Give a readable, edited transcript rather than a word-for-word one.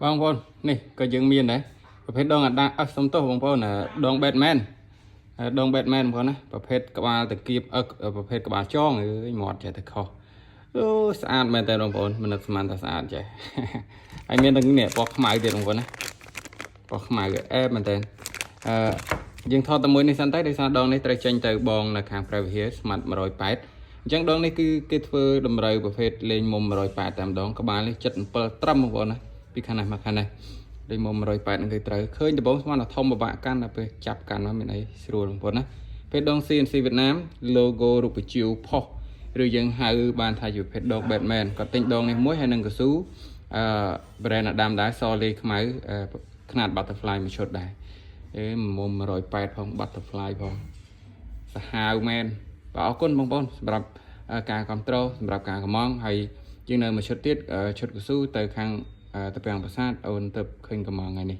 បងប្អូននេះក៏យើងមានដែរប្រភេទដងអណ្ដាសុំទោសបងប្អូនដង Batman ដង Batman បងប្អូនណាប្រភេទក្បាលតាគៀបប្រភេទក្បាលចងអើយមាត់ចេះតែខុសអូស្អាតមែនតើបងប្អូនមិននឹកស្មានថាស្អាតចេះហើយមានទាំងនេះពណ៌ខ្មៅទៀតបងប្អូនណាពណ៌ខ្មៅអែបមែនតើយើងថតតែមួយនេះសិនទៅដោយសារដងនេះត្រូវចេញទៅបងនៅខាង Private ស្មាត់180អញ្ចឹងដងនេះគឺគេធ្វើតម្រូវប្រភេទលេងមុំ180តែម្ដងក្បាលនេះ77ត្រឹមបងប្អូនណាពីខាងនេះមកខាងនេះលេងមុំ180នឹងគឺត្រូវឃើញដំបងស្មានថាធំពិបាកកាន់តែពេលចាប់កាន់មកមានអីស្រួលបងប្អូនណាពេលដង CNC វៀតណាម logo រូបជាវផុសឬយើងហៅបានថាជាប្រភេទដង Batman គាត់ទិញដងនេះមួយហើយនឹងកស៊ូbrand អាដាមដែរសលេខ្មៅຂະຫນាត butterfly មួយឈុតដែរមុំ180ផង butterfly ផងសាហាវមែនបាទអរគុណបងប្អូនសម្រាប់ការគ្រប់គ្រងសម្រាប់ការកម្មងហើយយើងនៅមួយឈុតទៀតឈុតកស៊ូទៅខាងតាពាំងប្រាសាទអូនទៅឃើញកម្មងថ្ងៃនេះ